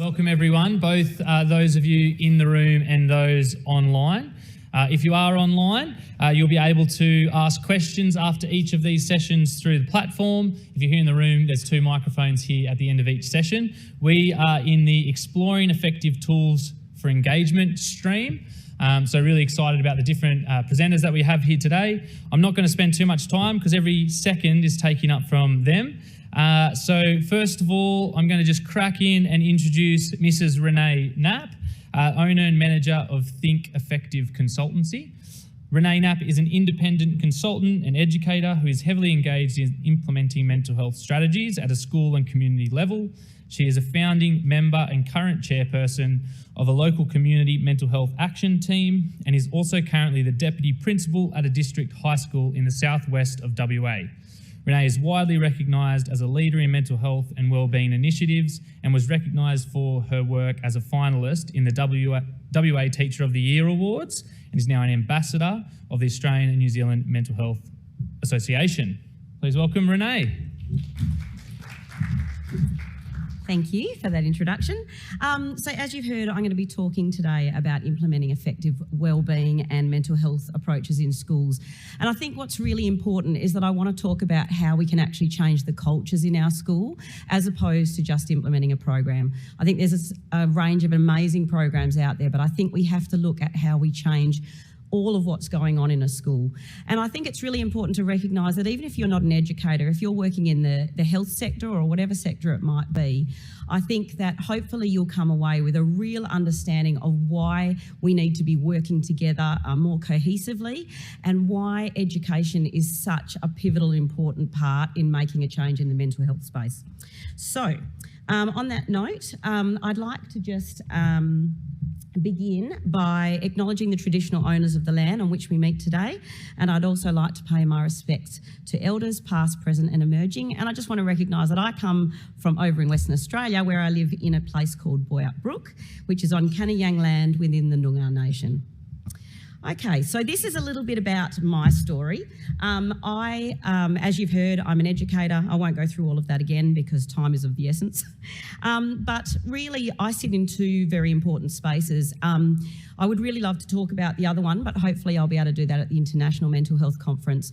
Welcome everyone, both those of you in the room and those online. If you are online, you'll be able to ask questions after each of these sessions through the platform. If you're here in the room, there's 2 microphones here at the end of each session. We are in the Exploring Effective Tools for Engagement stream. So really excited about the different presenters that we have here today. I'm not going to spend too much time because every second is taken up from them. So first of all, I'm going to just crack in and introduce Mrs. Renee Knapp, owner and manager of Think Effective Consultancy. Renee Knapp is an independent consultant and educator who is heavily engaged in implementing mental health strategies at a school and community level. She is a founding member and current chairperson of a local community mental health action team and is also currently the deputy principal at a district high school in the southwest of WA. Renee is widely recognised as a leader in mental health and wellbeing initiatives and was recognised for her work as a finalist in the WA Teacher of the Year Awards and is now an ambassador of the Australian and New Zealand Mental Health Association. Please welcome Renee. Thank you for that introduction. So as you've heard, I'm going to be talking today about implementing effective wellbeing and mental health approaches in schools. And I think what's really important is that I want to talk about how we can actually change the cultures in our school as opposed to just implementing a program. I think there's a range of amazing programs out there, but I think we have to look at how we change all of what's going on in a school. And I think it's really important to recognise that even if you're not an educator, if you're working in the health sector or whatever sector it might be, I think that hopefully you'll come away with a real understanding of why we need to be working together more cohesively and why education is such a pivotal important part in making a change in the mental health space. So on that note, I'd like to just begin by acknowledging the traditional owners of the land on which we meet today, and I'd also like to pay my respects to elders past, present and emerging. And I just want to recognise that I come from over in Western Australia, where I live in a place called Boyup Brook, which is on Kanayang land within the Noongar Nation. Okay, so this is a little bit about my story. As you've heard, I'm an educator. I won't go through all of that again because time is of the essence. But really, I sit in 2 very important spaces. I would really love to talk about the other one, but hopefully I'll be able to do that at the International Mental Health Conference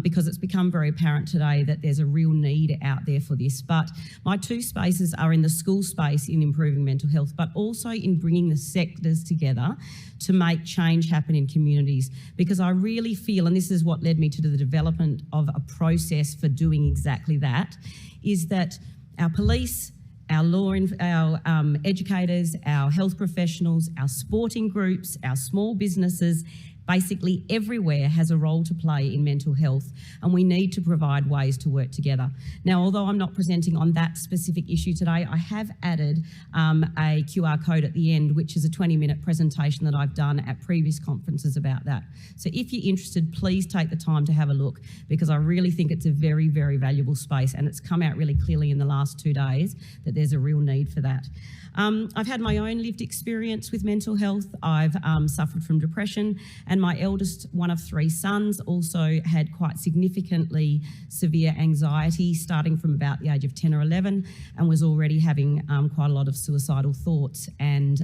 because it's become very apparent today that there's a real need out there for this. But my 2 spaces are in the school space in improving mental health, but also in bringing the sectors together to make change happen in communities, because I really feel, and this is what led me to the development of a process for doing exactly that, is that our police, our educators, our health professionals, our sporting groups, our small businesses, basically everywhere has a role to play in mental health, and we need to provide ways to work together. Now, although I'm not presenting on that specific issue today, I have added a QR code at the end, which is a 20-minute presentation that I've done at previous conferences about that. So if you're interested, please take the time to have a look, because I really think it's a very, very valuable space, and it's come out really clearly in the last 2 days that there's a real need for that. I've had my own lived experience with mental health. I've suffered from depression, and my eldest, one of 3 sons, also had quite significantly severe anxiety starting from about the age of 10 or 11, and was already having quite a lot of suicidal thoughts and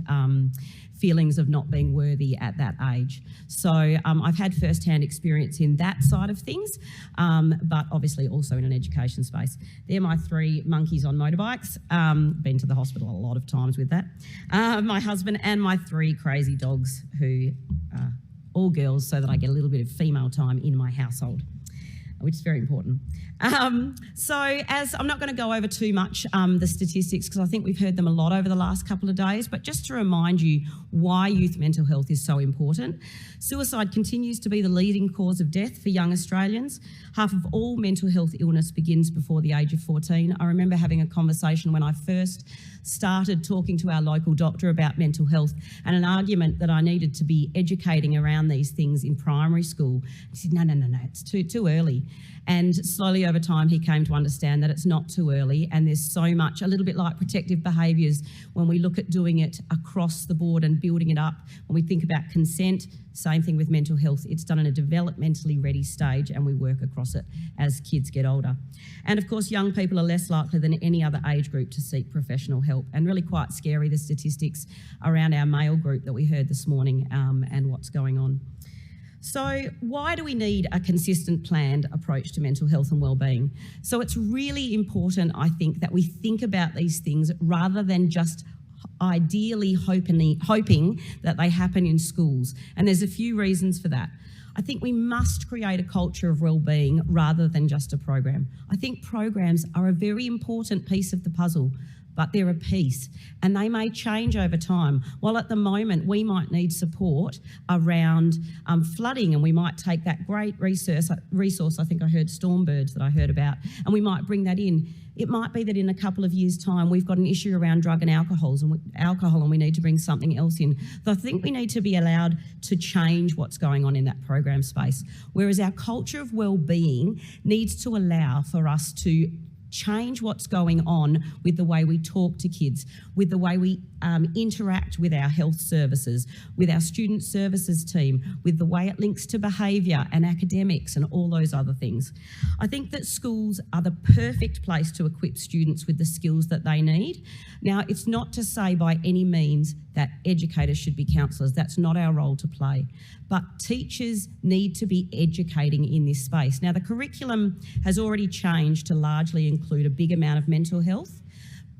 feelings of not being worthy at that age. So I've had first-hand experience in that side of things, but obviously also in an education space. They're my 3 monkeys on motorbikes. Been to the hospital a lot of times with that. My husband and my 3 crazy dogs, who are all girls, so that I get a little bit of female time in my household, which is very important. So as I'm not going to go over too much the statistics, because I think we've heard them a lot over the last couple of days, but just to remind you why youth mental health is so important. Suicide continues to be the leading cause of death for young Australians. Half of all mental health illness begins before the age of 14. I remember having a conversation when I first started talking to our local doctor about mental health, and an argument that I needed to be educating around these things in primary school. He said, no, it's too early. And slowly over time, he came to understand that it's not too early, and there's so much, a little bit like protective behaviours, when we look at doing it across the board and building it up. When we think about consent, same thing with mental health. It's done in a developmentally ready stage, and we work across it as kids get older. And of course, young people are less likely than any other age group to seek professional help, and really quite scary, the statistics around our male group that we heard this morning and what's going on. So why do we need a consistent planned approach to mental health and wellbeing? So it's really important, I think, that we think about these things rather than just ideally hoping that they happen in schools. And there's a few reasons for that. I think we must create a culture of wellbeing rather than just a program. I think programs are a very important piece of the puzzle, but they're a piece, and they may change over time. While at the moment we might need support around flooding, and we might take that great resource, I think I heard Stormbirds that I heard about, and we might bring that in. It might be that in a couple of years' time we've got an issue around drug and alcohol, and we need to bring something else in. So I think we need to be allowed to change what's going on in that program space, whereas our culture of wellbeing needs to allow for us to change what's going on with the way we talk to kids, with the way we interact with our health services, with our student services team, with the way it links to behaviour and academics and all those other things. I think that schools are the perfect place to equip students with the skills that they need. Now, it's not to say by any means that educators should be counsellors. That's not our role to play. But teachers need to be educating in this space. Now, the curriculum has already changed to largely include a big amount of mental health,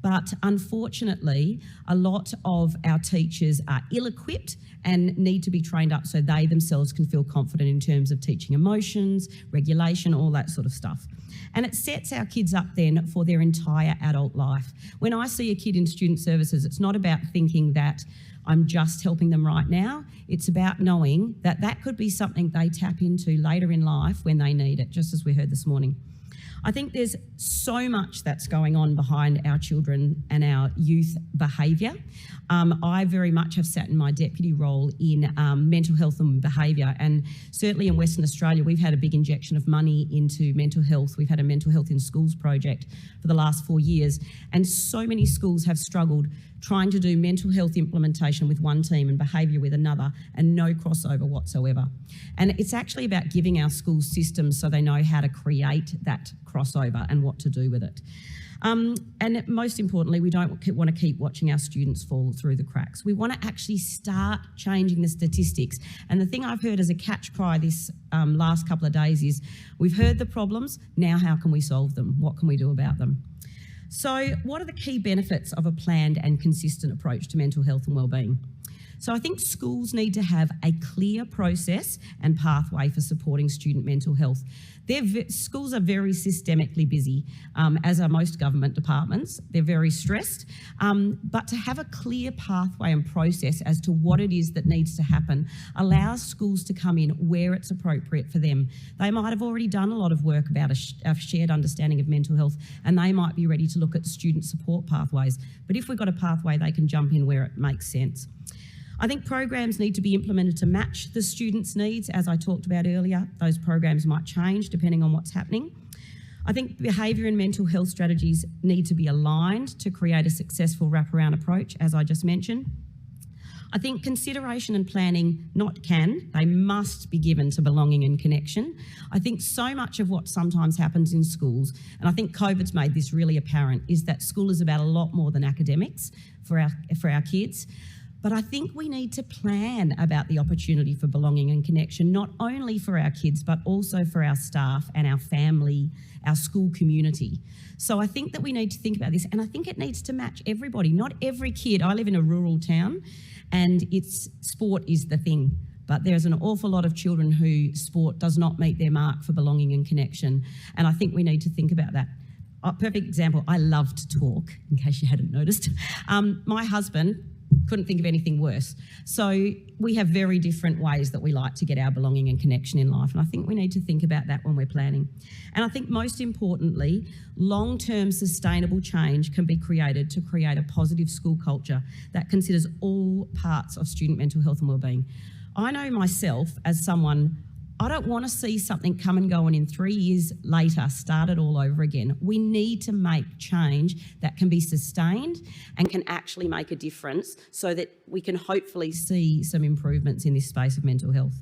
but unfortunately, a lot of our teachers are ill-equipped and need to be trained up so they themselves can feel confident in terms of teaching emotions, regulation, all that sort of stuff. And it sets our kids up then for their entire adult life. When I see a kid in student services, it's not about thinking that I'm just helping them right now. It's about knowing that that could be something they tap into later in life when they need it, just as we heard this morning. I think there's so much that's going on behind our children and our youth behaviour. I very much have sat in my deputy role in mental health and behaviour, and certainly in Western Australia we've had a big injection of money into mental health. We've had a mental health in schools project for the last 4 years, and so many schools have struggled trying to do mental health implementation with one team and behaviour with another, and no crossover whatsoever. And it's actually about giving our schools systems so they know how to create that crossover and what to do with it. And most importantly, we don't want to keep watching our students fall through the cracks. We want to actually start changing the statistics. And the thing I've heard as a catch cry this last couple of days is, we've heard the problems, now how can we solve them? What can we do about them? So what are the key benefits of a planned and consistent approach to mental health and wellbeing? So I think schools need to have a clear process and pathway for supporting student mental health. Schools are very systemically busy, as are most government departments. They're very stressed, but to have a clear pathway and process as to what it is that needs to happen allows schools to come in where it's appropriate for them. They might have already done a lot of work about a shared understanding of mental health, and they might be ready to look at student support pathways. But if we've got a pathway, they can jump in where it makes sense. I think programs need to be implemented to match the students' needs. As I talked about earlier, those programs might change depending on what's happening. I think behaviour and mental health strategies need to be aligned to create a successful wraparound approach, as I just mentioned. I think consideration and planning they must be given to belonging and connection. I think so much of what sometimes happens in schools, and I think COVID's made this really apparent, is that school is about a lot more than academics for our kids. But I think we need to plan about the opportunity for belonging and connection, not only for our kids, but also for our staff and our family, our school community. So I think that we need to think about this, and I think it needs to match everybody. Not every kid. I live in a rural town, and sport is the thing. But there's an awful lot of children who sport does not meet their mark for belonging and connection. And I think we need to think about that. A perfect example, I love to talk, in case you hadn't noticed. My husband couldn't think of anything worse. So we have very different ways that we like to get our belonging and connection in life. And I think we need to think about that when we're planning. And I think most importantly, long-term sustainable change can be created to create a positive school culture that considers all parts of student mental health and wellbeing. I know myself as someone, I don't want to see something come and go and in 3 years later start it all over again. We need to make change that can be sustained and can actually make a difference so that we can hopefully see some improvements in this space of mental health.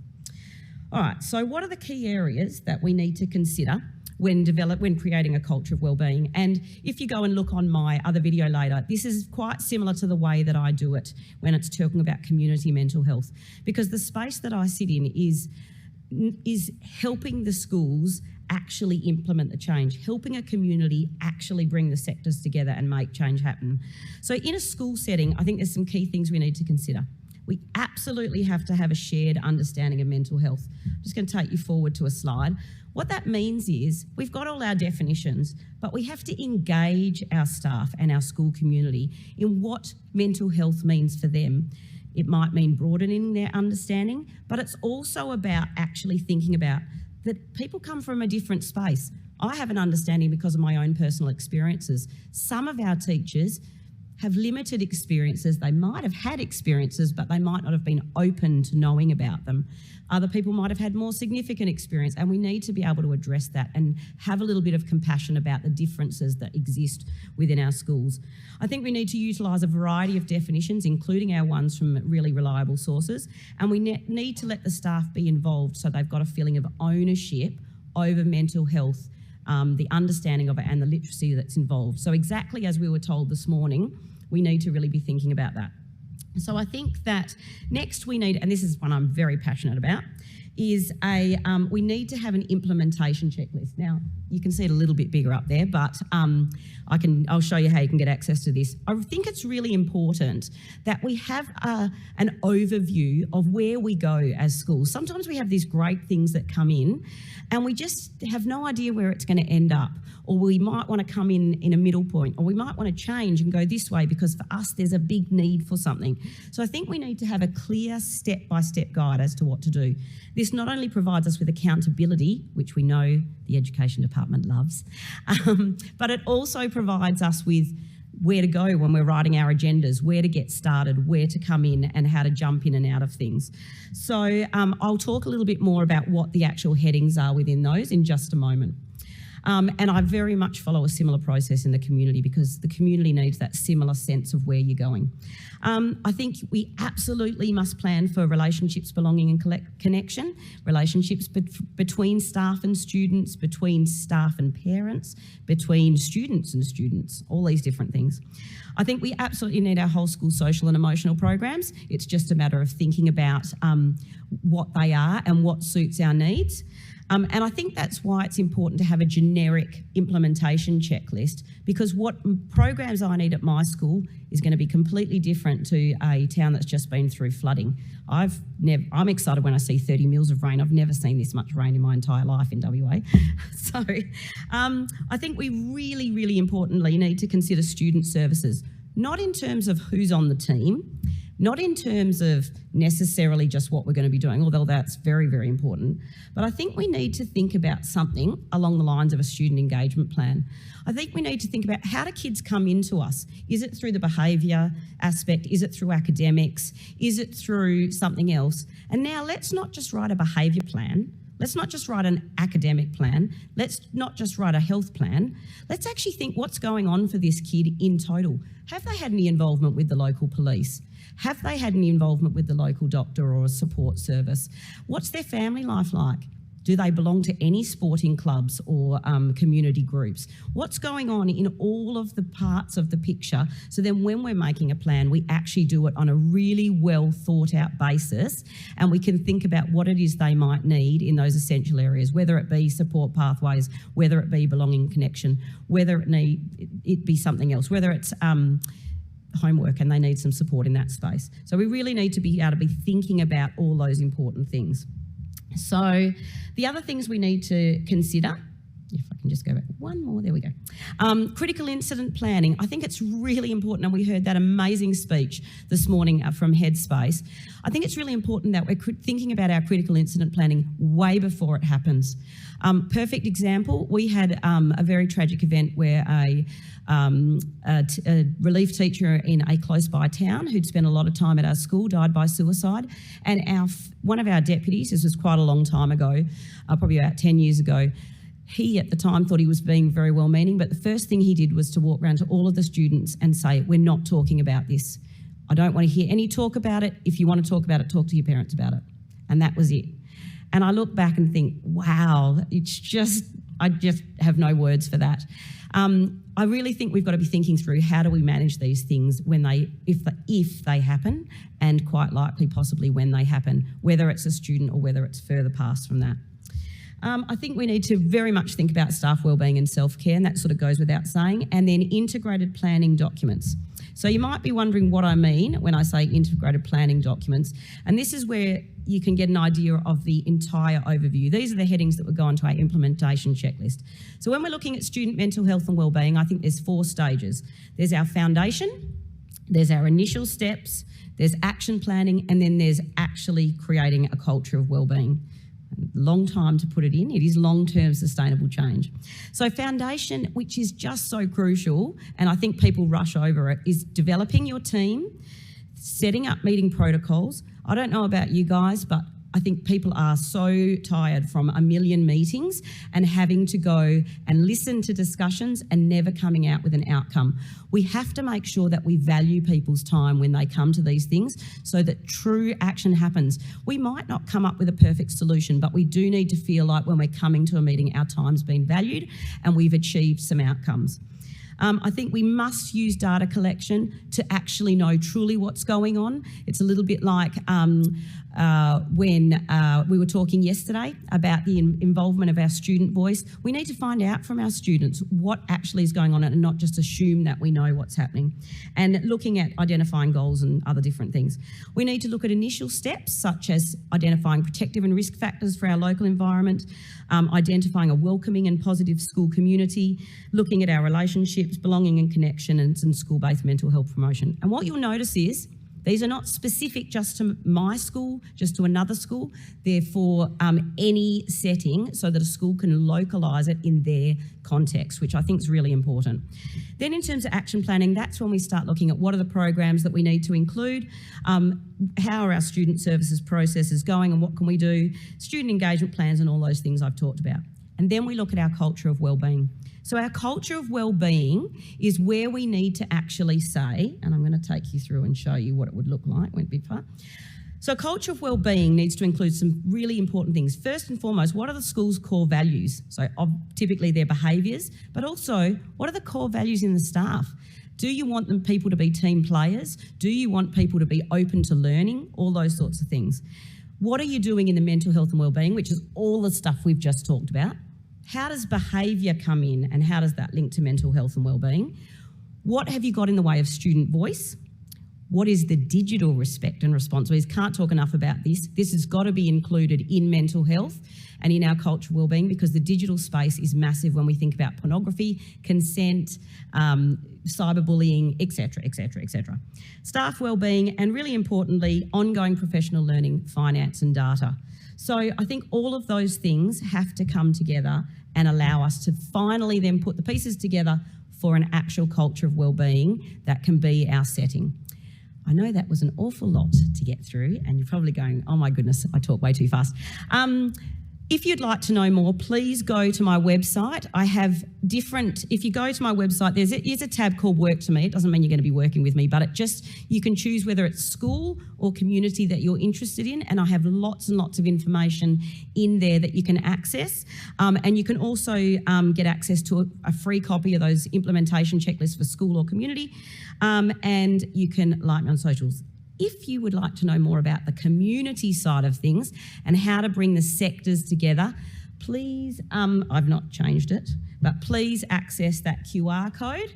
All right, so what are the key areas that we need to consider when creating a culture of wellbeing? And if you go and look on my other video later, this is quite similar to the way that I do it when it's talking about community mental health, because the space that I sit in is helping the schools actually implement the change, helping a community actually bring the sectors together and make change happen. So in a school setting, I think there's some key things we need to consider. We absolutely have to have a shared understanding of mental health. I'm just going to take you forward to a slide. What that means is we've got all our definitions, but we have to engage our staff and our school community in what mental health means for them. It might mean broadening their understanding, but it's also about actually thinking about that people come from a different space. I have an understanding because of my own personal experiences. Some of our teachers have limited experiences. They might have had experiences, but they might not have been open to knowing about them. Other people might have had more significant experience, and we need to be able to address that and have a little bit of compassion about the differences that exist within our schools. I think we need to utilise a variety of definitions, including our ones from really reliable sources, and we need to let the staff be involved so they've got a feeling of ownership over mental health, the understanding of it and the literacy that's involved. So exactly as we were told this morning, we need to really be thinking about that. So I think that next we need, and this is one I'm very passionate about, is we need to have an implementation checklist. Now, you can see it a little bit bigger up there, but I'll show you how you can get access to this. I think it's really important that we have an overview of where we go as schools. Sometimes we have these great things that come in and we just have no idea where it's going to end up, or we might want to come in a middle point, or we might want to change and go this way because for us there's a big need for something. So I think we need to have a clear step-by-step guide as to what to do. This not only provides us with accountability, which we know the Education Department loves, but it also provides us with where to go when we're writing our agendas, where to get started, where to come in and how to jump in and out of things. So I'll talk a little bit more about what the actual headings are within those in just a moment. And I very much follow a similar process in the community because the community needs that similar sense of where you're going. I think we absolutely must plan for relationships, belonging and connection, relationships between staff and students, between staff and parents, between students and students, all these different things. I think we absolutely need our whole school social and emotional programs. It's just a matter of thinking about what they are and what suits our needs. And I think that's why it's important to have a generic implementation checklist, because what programs I need at my school is going to be completely different to a town that's just been through flooding. I'm excited when I see 30 mils of rain. I've never seen this much rain in my entire life in WA. So I think we really, really importantly need to consider student services, not in terms of who's on the team, not in terms of necessarily just what we're going to be doing, although that's very, very important. But I think we need to think about something along the lines of a student engagement plan. I think we need to think about how do kids come into us? Is it through the behaviour aspect? Is it through academics? Is it through something else? And now let's not just write a behaviour plan. Let's not just write an academic plan. Let's not just write a health plan. Let's actually think what's going on for this kid in total. Have they had any involvement with the local police? Have they had any involvement with the local doctor or a support service? What's their family life like? Do they belong to any sporting clubs or community groups? What's going on in all of the parts of the picture? So then when we're making a plan, we actually do it on a really well thought out basis, and we can think about what it is they might need in those essential areas, whether it be support pathways, whether it be belonging connection, whether it be something else, whether it's homework and they need some support in that space. So we really need to be able to be thinking about all those important things. So the other things we need to consider, if I can can just go back one more, there we go. Critical incident planning. I think it's really important, and we heard that amazing speech this morning from Headspace. I think it's really important that we're thinking about our critical incident planning way before it happens. Perfect example, we had a very tragic event where a relief teacher in a close by town who'd spent a lot of time at our school died by suicide, and one of our deputies, this was quite a long time ago, probably about 10 years ago, he at the time thought he was being very well-meaning, but the first thing he did was to walk around to all of the students and say, we're not talking about this. I don't want to hear any talk about it. If you want to talk about it, talk to your parents about it. And that was it. And I look back and think, wow, I just have no words for that. I really think we've got to be thinking through how do we manage these things if they happen, and quite likely possibly when they happen, whether it's a student or whether it's further past from that. I think we need to very much think about staff wellbeing and self-care, and that sort of goes without saying, and then integrated planning documents. So you might be wondering what I mean when I say integrated planning documents, and this is where you can get an idea of the entire overview. These are the headings that would go onto our implementation checklist. So when we're looking at student mental health and wellbeing, I think there's 4 stages. There's our foundation, there's our initial steps, there's action planning, and then there's actually creating a culture of wellbeing. Long time to put it in. It is long-term sustainable change. So foundation, which is just so crucial, and I think people rush over it, is developing your team, setting up meeting protocols. I don't know about you guys, but I think people are so tired from a million meetings and having to go and listen to discussions and never coming out with an outcome. We have to make sure that we value people's time when they come to these things so that true action happens. We might not come up with a perfect solution, but we do need to feel like when we're coming to a meeting, our time's been valued and we've achieved some outcomes. I think we must use data collection to actually know truly what's going on. It's a little bit like when we were talking yesterday about the involvement of our student voice. We need to find out from our students what actually is going on and not just assume that we know what's happening. And looking at identifying goals and other different things. We need to look at initial steps such as identifying protective and risk factors for our local environment, identifying a welcoming and positive school community, looking at our relationships, belonging and connection, and some school-based mental health promotion. And what you'll notice is these are not specific just to my school, just to another school. They're for any setting so that a school can localise it in their context, which I think is really important. Then in terms of action planning, that's when we start looking at what are the programs that we need to include, how are our student services processes going and what can we do, student engagement plans and all those things I've talked about. And then we look at our culture of wellbeing. So our culture of wellbeing is where we need to actually say, and I'm going to take you through and show you what it would look like, won't be far. So a culture of wellbeing needs to include some really important things. First and foremost, what are the school's core values? So typically their behaviours, but also what are the core values in the staff? Do you want people to be team players? Do you want people to be open to learning? All those sorts of things. What are you doing in the mental health and wellbeing, which is all the stuff we've just talked about? How does behaviour come in and how does that link to mental health and wellbeing? What have you got in the way of student voice? What is the digital respect and responsibilities? Can't talk enough about this. This has got to be included in mental health and in our culture of wellbeing because the digital space is massive when we think about pornography, consent, cyberbullying, etc., etc., etc. Staff wellbeing and really importantly, ongoing professional learning, finance and data. So I think all of those things have to come together and allow us to finally then put the pieces together for an actual culture of wellbeing that can be our setting. I know that was an awful lot to get through and you're probably going, oh my goodness, I talk way too fast. If you'd like to know more, please go to my website. I have if you go to my website, there's a tab called Work to Me. It doesn't mean you're going to be working with me, but you can choose whether it's school or community that you're interested in. And I have lots and lots of information in there that you can access. And you can also get access to a free copy of those implementation checklists for school or community. And you can like me on socials. If you would like to know more about the community side of things and how to bring the sectors together, please, I've not changed it, but please access that QR code.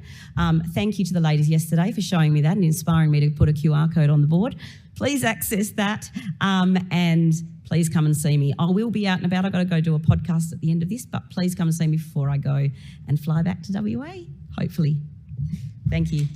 Thank you to the ladies yesterday for showing me that and inspiring me to put a QR code on the board. Please access that and please come and see me. I will be out and about. I've got to go do a podcast at the end of this, but please come and see me before I go and fly back to WA, hopefully. Thank you.